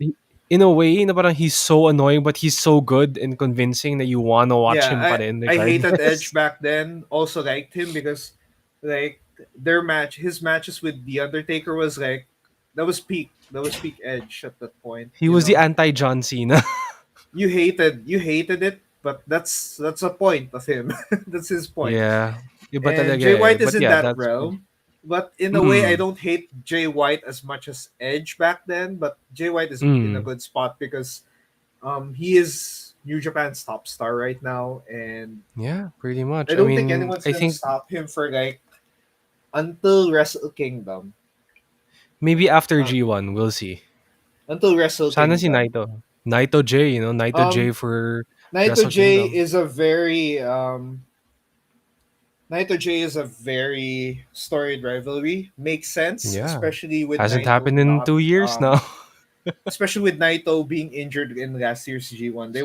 Speaker 2: in a way na parang he's so annoying but he's so good and convincing that you wanna watch
Speaker 1: Yeah,
Speaker 2: him pa rin
Speaker 1: I hated Edge
Speaker 2: regardless.
Speaker 1: back then. Also liked him because like his matches with the Undertaker was like that was peak Edge at that point.
Speaker 2: He was the anti-John Cena.
Speaker 1: You hated it, but that's a point of him. That's his point.
Speaker 2: Yeah. Iba
Speaker 1: And
Speaker 2: talaga
Speaker 1: Jay
Speaker 2: eh.
Speaker 1: White is
Speaker 2: But
Speaker 1: in
Speaker 2: yeah,
Speaker 1: that
Speaker 2: that's
Speaker 1: realm. But in a way, I
Speaker 2: mm,
Speaker 1: don't hate Jay White as much as Edge back then. But Jay White is in a
Speaker 2: mm.
Speaker 1: good spot because he is New Japan's top star right now, and
Speaker 2: Yeah, pretty
Speaker 1: I
Speaker 2: much. I
Speaker 1: don't think
Speaker 2: mean,
Speaker 1: anyone's
Speaker 2: I
Speaker 1: gonna
Speaker 2: think
Speaker 1: stop him for like until Wrestle Kingdom.
Speaker 2: maybe after
Speaker 1: Uh,
Speaker 2: G1, we'll see.
Speaker 1: until Wrestle
Speaker 2: Sana si
Speaker 1: Kingdom.
Speaker 2: Naito. Naito J, Naito J
Speaker 1: Um,
Speaker 2: for
Speaker 1: Naito
Speaker 2: Wrestle
Speaker 1: J
Speaker 2: Kingdom.
Speaker 1: is a very Naito J is a very storied rivalry. Makes sense,
Speaker 2: Yeah.
Speaker 1: especially with
Speaker 2: Hasn't
Speaker 1: Naito
Speaker 2: happened in
Speaker 1: not
Speaker 2: 2 years now.
Speaker 1: especially with Naito being injured in last year's G1. He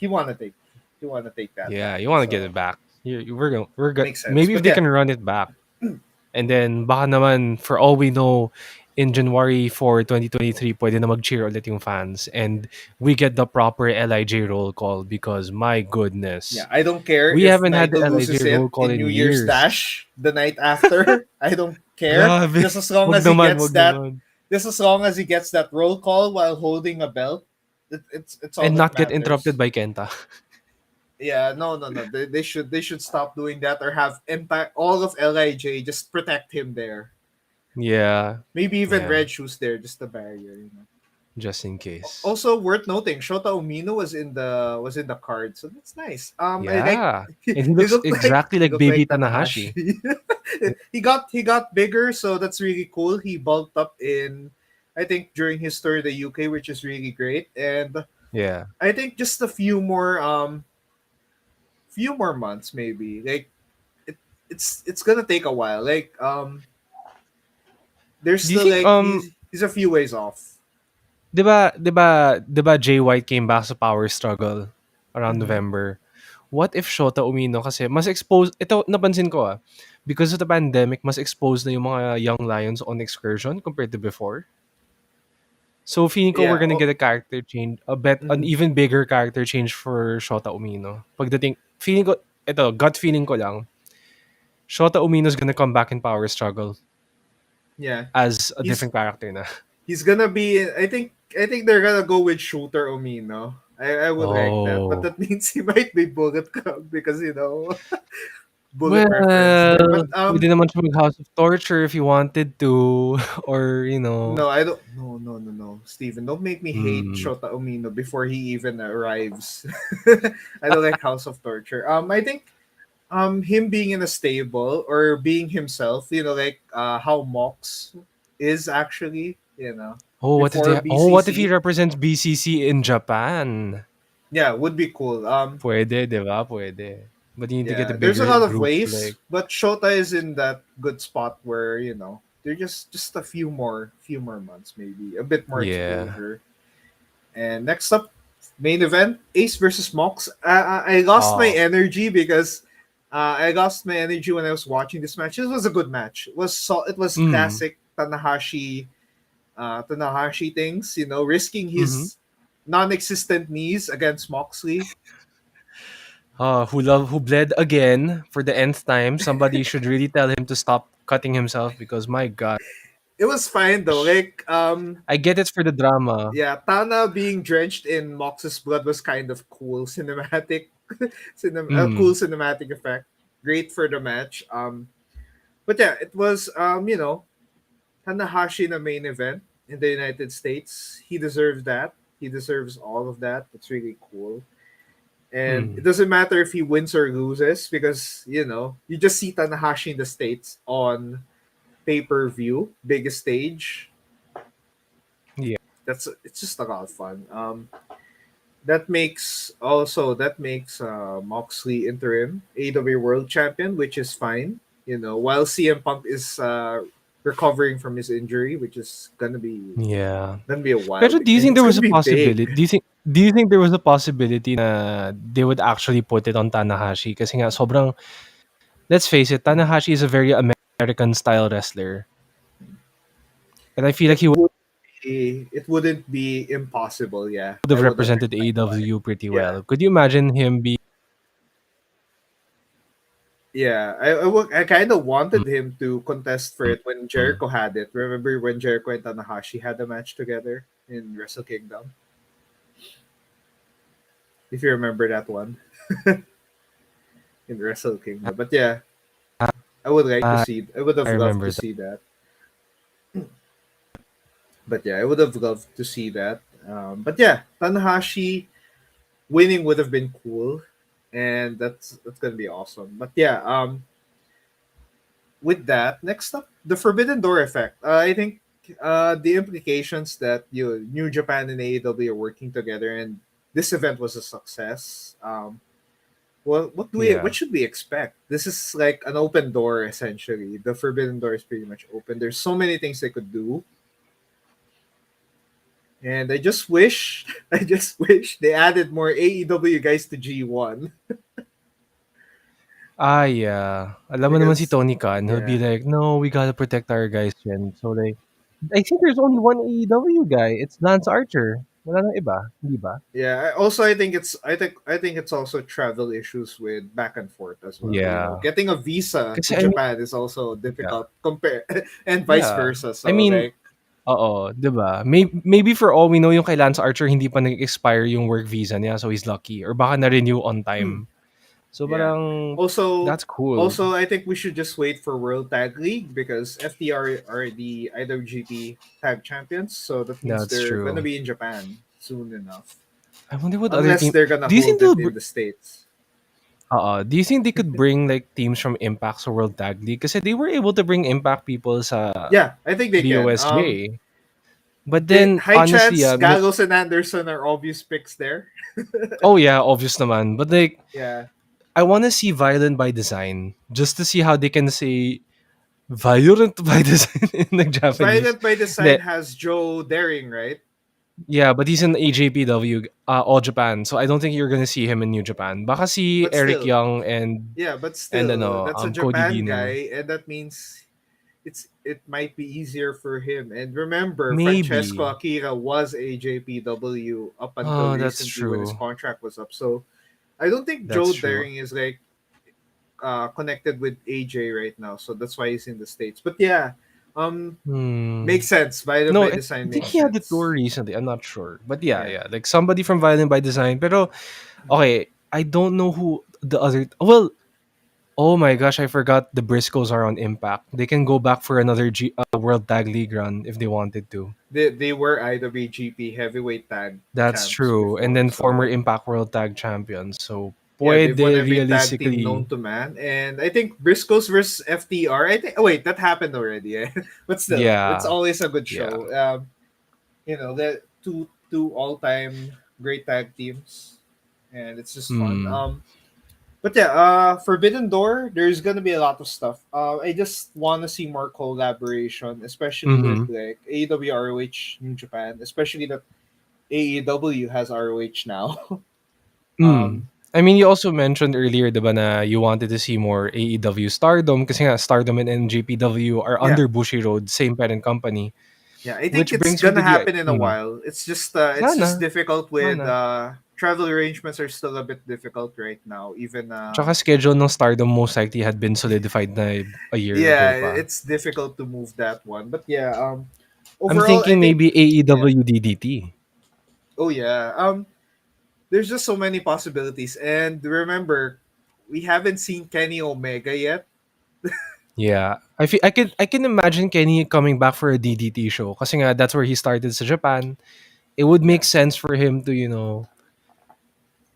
Speaker 1: wanna take that
Speaker 2: Yeah,
Speaker 1: back.
Speaker 2: you want to get
Speaker 1: So
Speaker 2: it back.
Speaker 1: Makes sense.
Speaker 2: maybe if
Speaker 1: But
Speaker 2: they
Speaker 1: yeah,
Speaker 2: can run it back. And then baka naman for all we know in January for 2023 pwede na mag-cheer ulit yung fans and we get the proper LIJ roll call because my
Speaker 1: yeah,
Speaker 2: goodness,
Speaker 1: I don't care
Speaker 2: we
Speaker 1: if
Speaker 2: haven't had the
Speaker 1: Naito
Speaker 2: LIJ
Speaker 1: loses it
Speaker 2: roll call
Speaker 1: in
Speaker 2: in
Speaker 1: New Year's
Speaker 2: years.
Speaker 1: Dash the night after. I don't care.
Speaker 2: Grabe.
Speaker 1: Just as long
Speaker 2: Wag
Speaker 1: as he
Speaker 2: naman,
Speaker 1: gets
Speaker 2: wag
Speaker 1: that,
Speaker 2: naman.
Speaker 1: just as long as he gets that roll call while holding a belt, it's all
Speaker 2: And
Speaker 1: that
Speaker 2: not get interrupted
Speaker 1: matters.
Speaker 2: by Kenta.
Speaker 1: Yeah, no. They should stop doing that or have impact all of Lij just protect him there.
Speaker 2: Yeah.
Speaker 1: Maybe even
Speaker 2: Yeah.
Speaker 1: Red Shoes there, just a barrier.
Speaker 2: Just in case.
Speaker 1: Also worth noting, Shota Umino was in the card, so that's nice. I like
Speaker 2: Yeah.
Speaker 1: he,
Speaker 2: And he
Speaker 1: he
Speaker 2: looks
Speaker 1: looked like
Speaker 2: exactly
Speaker 1: he
Speaker 2: like
Speaker 1: looked
Speaker 2: baby
Speaker 1: like
Speaker 2: Tanahashi.
Speaker 1: Tanahashi. he got bigger, so that's really cool. He bulked up in, I think, during his tour to the UK, which is really great. And
Speaker 2: Yeah.
Speaker 1: I think just a few more months maybe. Like it's gonna take a while. Like there's
Speaker 2: Do you
Speaker 1: still
Speaker 2: think
Speaker 1: like he's a few ways off.
Speaker 2: 'di ba Jay White came back sa Power Struggle around
Speaker 1: Mm-hmm.
Speaker 2: November? What if Shota Umino kasi mas exposed ito napansin ko because of the pandemic mas exposed na yung mga young lions on excursion compared to before. So feeling ko we're
Speaker 1: Yeah.
Speaker 2: gonna
Speaker 1: Oh,
Speaker 2: get a character change, an
Speaker 1: mhm.
Speaker 2: even bigger character change for Shota Umino. Pagdating feeling ko ito gut feeling ko lang Shota Umino's gonna come back in Power Struggle
Speaker 1: Yeah.
Speaker 2: as a
Speaker 1: He's
Speaker 2: different character na.
Speaker 1: he's gonna be. I think they're gonna go with Shooter Omino. I would like that, but
Speaker 2: Oh.
Speaker 1: that means he might be Bullet Club because Bullet reference there.
Speaker 2: Well,
Speaker 1: But
Speaker 2: pwede naman siya mag-House of Torture if you wanted to or,
Speaker 1: no, I don't. No, Steven, don't make me hate
Speaker 2: hmm,
Speaker 1: Shota Omino before he even arrives. I don't like House of Torture. I think him being in a stable or being himself, like how Mox is actually, before
Speaker 2: what if he
Speaker 1: BCC.
Speaker 2: represents BCC in Japan?
Speaker 1: Yeah, would be cool.
Speaker 2: Pwede, 'di ba? Pwede. But you need to get a
Speaker 1: Yeah, there's a
Speaker 2: bigger
Speaker 1: lot of
Speaker 2: group
Speaker 1: ways,
Speaker 2: like
Speaker 1: but Shota is in that good spot where they're just a few more months, maybe a bit more
Speaker 2: yeah.
Speaker 1: exposure. And next up, main event: Ace versus Mox. I lost my
Speaker 2: Oh.
Speaker 1: energy because I lost my energy when I was watching this match. It was a good match. It was
Speaker 2: Mm.
Speaker 1: classic Tanahashi things. Risking
Speaker 2: Mhm.
Speaker 1: his non-existent knees against Moxley.
Speaker 2: Who bled again for the nth time. Somebody should really tell him to stop cutting himself because my gosh.
Speaker 1: It was fine though. Like
Speaker 2: I get it's for the drama.
Speaker 1: yeah, Tana being drenched in Mox's blood was kind of cool, cinematic, cool
Speaker 2: Mm.
Speaker 1: cinematic effect. Great for the match. But yeah, it was Tanahashi in the main event in the United States. He deserves that. He deserves all of that. That's really cool. And it
Speaker 2: Mm.
Speaker 1: doesn't matter if he wins or loses because you just see Tanahashi in the States on pay-per-view, biggest stage.
Speaker 2: Yeah.
Speaker 1: It's just a lot of fun. That makes Moxley interim AEW World Champion, which is fine. While CM Punk is recovering from his injury, which is
Speaker 2: Yeah.
Speaker 1: gonna be a
Speaker 2: Pero
Speaker 1: while,
Speaker 2: do you
Speaker 1: and
Speaker 2: think
Speaker 1: it's
Speaker 2: there was
Speaker 1: gonna
Speaker 2: a
Speaker 1: be
Speaker 2: possibility?
Speaker 1: big.
Speaker 2: Do you think there was a possibility na they would actually put it on Tanahashi? Kasi nga sobrang let's face it, Tanahashi is a very American style wrestler. And I feel like
Speaker 1: It
Speaker 2: he would
Speaker 1: would it wouldn't be impossible. Yeah,
Speaker 2: have
Speaker 1: I would
Speaker 2: represented
Speaker 1: understand why.
Speaker 2: AEW pretty
Speaker 1: Yeah,
Speaker 2: well. Could you imagine him being
Speaker 1: yeah. I kind of wanted him to contest for it when Jericho had it. Remember when Jericho and Tanahashi had a match together in Wrestle Kingdom? If you remember that one in Wrestle Kingdom. But yeah, I would like to
Speaker 2: I
Speaker 1: see. I would have loved to
Speaker 2: remember that.
Speaker 1: see that. But yeah, I would have loved to see that. But yeah, Tanahashi winning would have been cool, and that's gonna be awesome. But yeah, with that, next up, the Forbidden Door effect. I think the implications that New Japan and AEW are working together, and this event was a success. What
Speaker 2: Yeah.
Speaker 1: should we expect? This is like an open door essentially. The Forbidden Door is pretty much open. There's so many things they could do, and I just wish they added more AEW guys to G1.
Speaker 2: Yeah. Alam mo naman si
Speaker 1: because
Speaker 2: Tony Khan, he'll be
Speaker 1: yeah.
Speaker 2: like, "No, we gotta protect our guys yan." So, like, I think there's only one AEW guy. It's Lance Archer. Wala nang iba, di ba?
Speaker 1: Yeah. Also, I think it's also travel issues with back and forth as well.
Speaker 2: Yeah.
Speaker 1: Getting a visa to
Speaker 2: Kasi I mean,
Speaker 1: Japan is also
Speaker 2: yeah.
Speaker 1: difficult compare and vice
Speaker 2: Yeah.
Speaker 1: versa.
Speaker 2: I
Speaker 1: So
Speaker 2: mean,
Speaker 1: like,
Speaker 2: oo, 'di ba? Maybe for all we know yung kay Lance Archer hindi pa nag-expire yung work visa niya, so he's lucky or baka na-renew on
Speaker 1: hmm,
Speaker 2: time. So
Speaker 1: yeah.
Speaker 2: parang
Speaker 1: Also,
Speaker 2: that's cool.
Speaker 1: also, I think we should just wait for World Tag League because FTR are the IWGP Tag Champions. So that means
Speaker 2: That's
Speaker 1: they're gonna
Speaker 2: true.
Speaker 1: be in Japan soon enough,
Speaker 2: I wonder what other
Speaker 1: unless
Speaker 2: team.
Speaker 1: they're gonna
Speaker 2: Do you think
Speaker 1: hold
Speaker 2: they'll
Speaker 1: it in the states.
Speaker 2: do you think they could bring like teams from Impact sa World Tag League? Kasi they were able to bring Impact people sa
Speaker 1: Yeah, I think they can.
Speaker 2: BOSJ. But
Speaker 1: They
Speaker 2: then
Speaker 1: high
Speaker 2: honestly,
Speaker 1: chance Gallows and Anderson are obvious picks there.
Speaker 2: oh yeah, obvious naman. But like
Speaker 1: Yeah,
Speaker 2: I want to see Violent by Design just to see how they can say Violent by Design in like Japanese.
Speaker 1: Violent by Design
Speaker 2: Hindi.
Speaker 1: has Joe Daring, right?
Speaker 2: Yeah, but he's in AJPW, All Japan. So I don't think you're gonna see him in New Japan. Baka si
Speaker 1: But
Speaker 2: Eric
Speaker 1: still,
Speaker 2: Young
Speaker 1: yeah, but
Speaker 2: and
Speaker 1: still, that's a
Speaker 2: Cody
Speaker 1: Japan
Speaker 2: Deaner.
Speaker 1: guy, and that means it might be easier for him. And remember, Francesco
Speaker 2: Maybe.
Speaker 1: Akira was AJPW up until
Speaker 2: Oh, that's
Speaker 1: recently when his
Speaker 2: true.
Speaker 1: contract was up. So I don't think
Speaker 2: That's
Speaker 1: Joe
Speaker 2: true.
Speaker 1: Daring is like connected with AJ right now, so that's why he's in the states. But yeah,
Speaker 2: Hmm.
Speaker 1: makes sense. Violent
Speaker 2: No,
Speaker 1: by
Speaker 2: I
Speaker 1: Design
Speaker 2: think
Speaker 1: makes
Speaker 2: he had the tour
Speaker 1: sense.
Speaker 2: recently. I'm not sure. But yeah,
Speaker 1: Yeah.
Speaker 2: yeah. Like somebody from Violent by Design. Pero okay, I don't know who the other well, oh my gosh, I forgot the Briscoes are on Impact. They can go back for another World Tag League run if they wanted to.
Speaker 1: They were IWGP heavyweight tag
Speaker 2: That's
Speaker 1: champs
Speaker 2: true. And
Speaker 1: before,
Speaker 2: then former
Speaker 1: so
Speaker 2: Impact World Tag Champions. So,
Speaker 1: yeah, they've won
Speaker 2: pwede
Speaker 1: every tag team known
Speaker 2: realistically.
Speaker 1: to man. And I think Briscoes versus FTR. I think. Oh wait, that happened already. Eh? But still, it's
Speaker 2: Yeah.
Speaker 1: always a good
Speaker 2: Yeah.
Speaker 1: show. The two all time great tag teams, and it's just fun.
Speaker 2: Hmm.
Speaker 1: But yeah, Forbidden Door, there's gonna be a lot of stuff. I just want to see more collaboration, especially with
Speaker 2: Mm-hmm.
Speaker 1: like AEW ROH New Japan, especially that AEW has ROH now.
Speaker 2: Mm.
Speaker 1: um,
Speaker 2: I mean, you also mentioned earlier, diba, na you wanted to see more AEW Stardom kasi nga Stardom and NJPW are
Speaker 1: yeah,
Speaker 2: under Bushiroad, same parent company.
Speaker 1: yeah, I think
Speaker 2: Which
Speaker 1: it's
Speaker 2: brings me
Speaker 1: gonna
Speaker 2: to the
Speaker 1: happen in a while. It's just
Speaker 2: sana,
Speaker 1: difficult with
Speaker 2: sana.
Speaker 1: travel arrangements are still a bit difficult right now. Even
Speaker 2: Tsaka schedule ng Stardom most likely had been solidified na a year
Speaker 1: yeah,
Speaker 2: ago pa.
Speaker 1: it's difficult to move that one. But yeah,
Speaker 2: I'm
Speaker 1: overall, I
Speaker 2: thinking
Speaker 1: think
Speaker 2: maybe
Speaker 1: yeah.
Speaker 2: AEW DDT.
Speaker 1: Oh yeah. There's just so many possibilities. And remember, we haven't seen Kenny Omega yet.
Speaker 2: Yeah. I can imagine Kenny coming back for a DDT show kasi nga that's where he started sa Japan. It would make
Speaker 1: Yeah,
Speaker 2: sense for him to,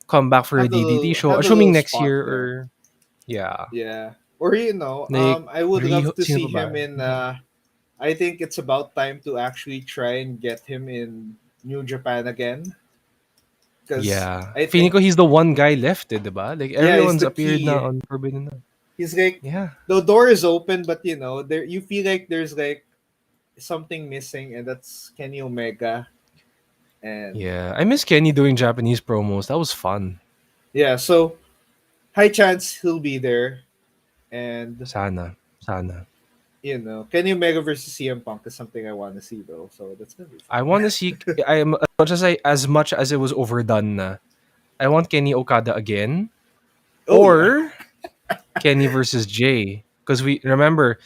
Speaker 2: come back for a DDT show
Speaker 1: have a
Speaker 2: assuming
Speaker 1: little
Speaker 2: next
Speaker 1: spot
Speaker 2: year
Speaker 1: there.
Speaker 2: or yeah.
Speaker 1: Yeah, or
Speaker 2: Like
Speaker 1: I would love to
Speaker 2: sino
Speaker 1: see
Speaker 2: pa ba?
Speaker 1: him in. I think it's about time to actually try and get him in New Japan again because
Speaker 2: Yeah.
Speaker 1: I
Speaker 2: Feeling
Speaker 1: think
Speaker 2: ko he's the one guy left, eh, 'di ba? Like
Speaker 1: yeah, he's
Speaker 2: everyone's
Speaker 1: the
Speaker 2: appeared na
Speaker 1: key.
Speaker 2: on Forbidden na.
Speaker 1: He's like
Speaker 2: Yeah.
Speaker 1: the door is open, but there you feel like there's like something missing, and that's Kenny Omega. And
Speaker 2: Yeah. I miss Kenny doing Japanese promos. That was fun.
Speaker 1: yeah, so high chance he'll be there. And
Speaker 2: Sana. Sana.
Speaker 1: Kenny Omega versus CM Punk is something I want to see though, so that's gonna be
Speaker 2: I
Speaker 1: fun.
Speaker 2: want to see I am as much as it was overdone na. I want Kenny Okada again
Speaker 1: Oh yeah,
Speaker 2: or Kenny versus Jay because we remember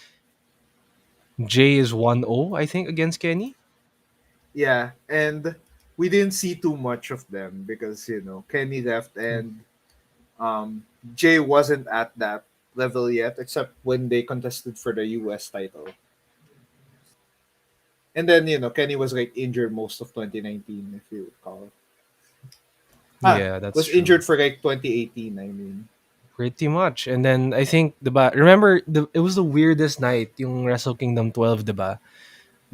Speaker 2: Jay is 1-0 I think against Kenny.
Speaker 1: yeah, and we didn't see too much of them because Kenny left and Jay wasn't at that level yet, except when they contested for the US title. And then Kenny was like injured most of 2019, if you recall.
Speaker 2: Yeah, that's
Speaker 1: Was
Speaker 2: true.
Speaker 1: injured for like 2018. I mean,
Speaker 2: Pretty much. And then I think, diba, remember, it was the weirdest night, yung Wrestle Kingdom 12, diba?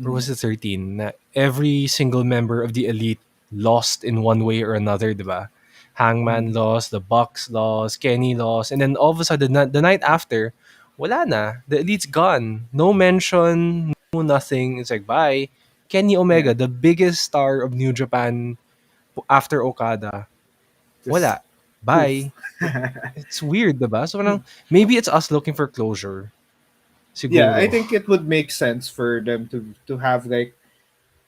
Speaker 2: Or
Speaker 1: mhm,
Speaker 2: was it 13? Na every single member of the Elite lost in one way or another, diba? Hangman
Speaker 1: mhm.
Speaker 2: lost, the Bucks lost, Kenny lost, and then all of a sudden, the night after, wala na. The Elite's gone. No mention, no nothing. It's like, bye. Kenny
Speaker 1: Yeah,
Speaker 2: Omega, the biggest star of New Japan after Okada,
Speaker 1: just
Speaker 2: wala. bye.
Speaker 1: Poof.
Speaker 2: It's weird, diba? So parang, maybe it's us looking for closure.
Speaker 1: Yeah, I
Speaker 2: Siguro.
Speaker 1: think it would make sense for them to have like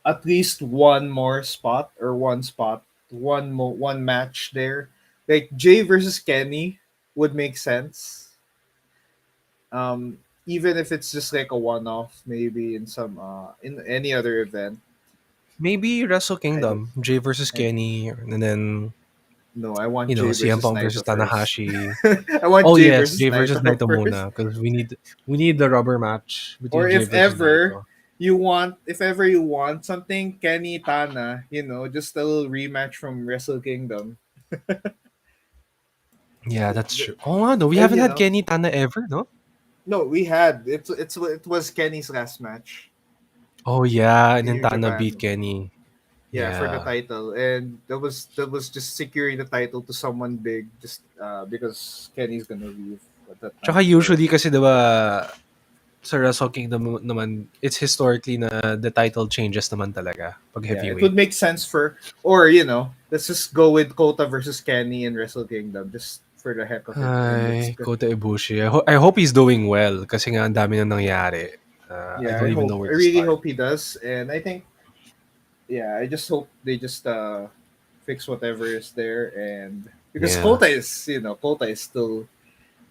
Speaker 1: at least one more spot or one spot, one match there. Like Jay versus Kenny would make sense. Even if it's just like a one off, maybe in some in any other event.
Speaker 2: Maybe Wrestle
Speaker 1: I don't.
Speaker 2: Kingdom, Jay versus
Speaker 1: I
Speaker 2: Kenny, and then,
Speaker 1: no. I want Jay
Speaker 2: CM
Speaker 1: versus
Speaker 2: Punk versus
Speaker 1: Naito first.
Speaker 2: Tanahashi.
Speaker 1: I want
Speaker 2: Oh
Speaker 1: Jay
Speaker 2: yes,
Speaker 1: versus
Speaker 2: Jay versus
Speaker 1: Naito
Speaker 2: Naito
Speaker 1: first.
Speaker 2: muna because we need the rubber match
Speaker 1: Or
Speaker 2: between Jay
Speaker 1: if
Speaker 2: versus
Speaker 1: ever
Speaker 2: Naito.
Speaker 1: if ever you want something, Kenny Tana, just a little rematch from Wrestle Kingdom.
Speaker 2: Yeah, that's true. Oh, nga, no, we
Speaker 1: And
Speaker 2: haven't had Kenny Tana ever, no?
Speaker 1: no, we had it was Kenny's last match
Speaker 2: Oh yeah, and
Speaker 1: in
Speaker 2: then
Speaker 1: New
Speaker 2: Tana beat
Speaker 1: Japan.
Speaker 2: Kenny.
Speaker 1: Yeah, for the
Speaker 2: Yeah.
Speaker 1: title, and that was just securing the title to someone big, just because Kenny's gonna leave at that
Speaker 2: Tsaka
Speaker 1: time. So
Speaker 2: usually kasi diba sa Wrestle Kingdom naman, it's historically na the title changes naman talaga pag
Speaker 1: yeah, it
Speaker 2: heavyweight.
Speaker 1: would make sense or let's just go with Kota versus Kenny in Wrestle Kingdom just for the heck of it, and
Speaker 2: Ay, Kota Ibushi. I hope he's doing well kasi nga ang dami na nangyari. I
Speaker 1: yeah,
Speaker 2: don't even know
Speaker 1: I
Speaker 2: where to
Speaker 1: really
Speaker 2: start.
Speaker 1: hope he does, and I think yeah, I just hope they just fix whatever is there, and because
Speaker 2: Yeah.
Speaker 1: Kota is still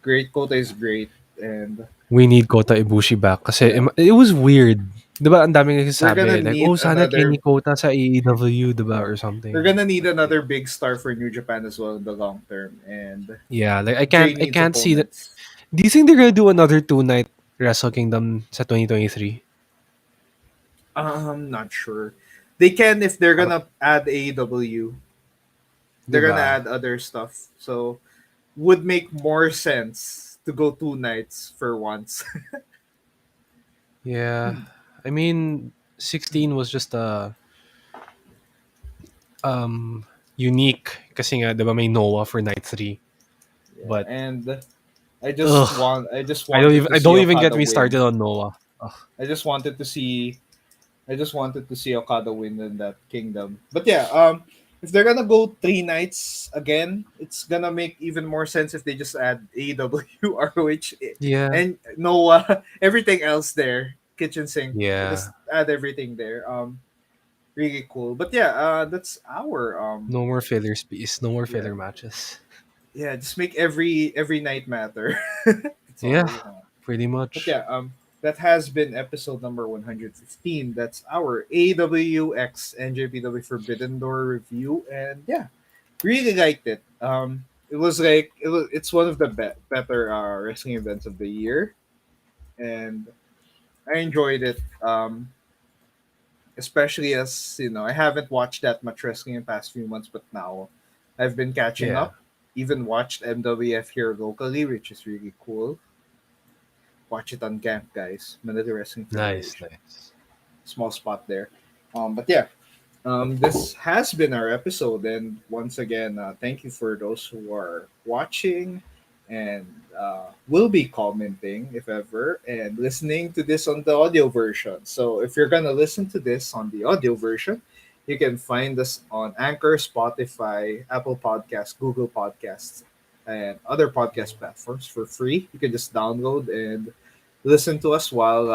Speaker 1: great. Kota is great, and
Speaker 2: We need Kota Ibushi back kasi
Speaker 1: yeah,
Speaker 2: it was weird. 'Di ba ang daming
Speaker 1: we're gonna
Speaker 2: nagsasabi like,
Speaker 1: need
Speaker 2: "Oh, sana Kenny
Speaker 1: another
Speaker 2: Kota sa AEW," 'di ba,
Speaker 1: yeah,
Speaker 2: or
Speaker 1: we're
Speaker 2: something.
Speaker 1: gonna need
Speaker 2: But yeah.
Speaker 1: another big star for New Japan as well in the long term, and
Speaker 2: Yeah, like
Speaker 1: Jay
Speaker 2: I
Speaker 1: needs
Speaker 2: can't see that.
Speaker 1: opponents.
Speaker 2: Do you think they're gonna do another two-night Wrestle Kingdom sa 2023?
Speaker 1: Not sure. They can if they're
Speaker 2: Parang,
Speaker 1: gonna add AEW.
Speaker 2: 'di
Speaker 1: They're gonna
Speaker 2: ba?
Speaker 1: add other stuff, so would make more sense to go 2 nights for once.
Speaker 2: Yeah. I mean, 16 was just a um unique kasi nga 'di ba may Noah for night 3.
Speaker 1: Yeah,
Speaker 2: But
Speaker 1: and
Speaker 2: ugh,
Speaker 1: I just wanted to
Speaker 2: I
Speaker 1: see
Speaker 2: don't even get
Speaker 1: Okada
Speaker 2: me
Speaker 1: win.
Speaker 2: started on Noah. Ugh.
Speaker 1: I just wanted to see I just wanted to see Okada win in that kingdom. But yeah, if they're gonna go 3 nights again, it's gonna make even more sense if they just add AEW, ROH,
Speaker 2: Yeah.
Speaker 1: and Noah, everything else there, kitchen sink,
Speaker 2: Yeah.
Speaker 1: just add everything there. Really cool. But yeah, that's our
Speaker 2: No more fillers, please. No more
Speaker 1: yeah
Speaker 2: filler matches.
Speaker 1: yeah. Just make every night matter. That's all
Speaker 2: Yeah,
Speaker 1: we want.
Speaker 2: pretty
Speaker 1: But
Speaker 2: much.
Speaker 1: yeah, that has been episode number 115. That's our AWX NJPW Forbidden Door review, and yeah, really liked it. It's one of the better wrestling events of the year, and I enjoyed it. Especially as I haven't watched that much wrestling in the past few months, but now I've been catching
Speaker 2: Yeah.
Speaker 1: up. Even watched MWF here locally, which is really cool. Watch it on Gamp, guys. Manila Wrestling
Speaker 2: Nice,
Speaker 1: Federation.
Speaker 2: nice.
Speaker 1: Small spot there. But yeah, this has been our episode, and once again, thank you for those who are watching and will be commenting if ever and listening to this on the audio version. So if you're gonna listen to this on the audio version, you can find us on Anchor, Spotify, Apple Podcasts, Google Podcasts, and other podcast platforms for free. You can just download and listen to us while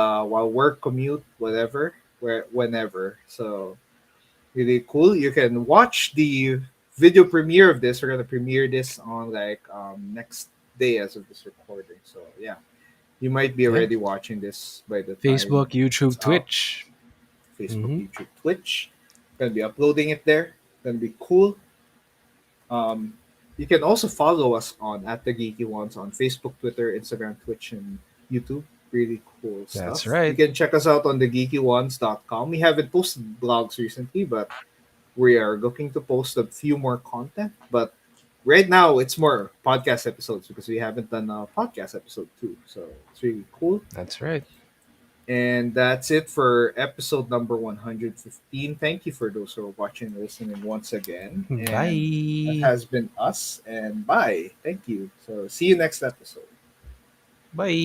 Speaker 1: work, commute, whatever, whenever. So really cool. You can watch the video premiere of this. We're gonna premiere this on like next day as of this recording. So yeah, you might be
Speaker 2: Yeah.
Speaker 1: already watching this by the time
Speaker 2: Facebook, YouTube,
Speaker 1: it's out.
Speaker 2: Twitch.
Speaker 1: Facebook,
Speaker 2: Hmm.
Speaker 1: YouTube, Twitch. Gonna be uploading it there. Gonna be cool. Um, you can also follow us on at the Geeky Ones on Facebook, Twitter, Instagram, Twitch, and YouTube. Really cool
Speaker 2: That's
Speaker 1: stuff. You
Speaker 2: right.
Speaker 1: can check us out on thegeekyones.com. We haven't posted blogs recently, but we are looking to post a few more content. But right now, it's more podcast episodes because we haven't done a podcast episode too. So it's really cool.
Speaker 2: That's right.
Speaker 1: And that's it for episode number 115. Thank you for those who are watching and listening once again. And that
Speaker 2: Bye.
Speaker 1: has been us. And bye. Thank you. So see you next episode.
Speaker 2: Bye.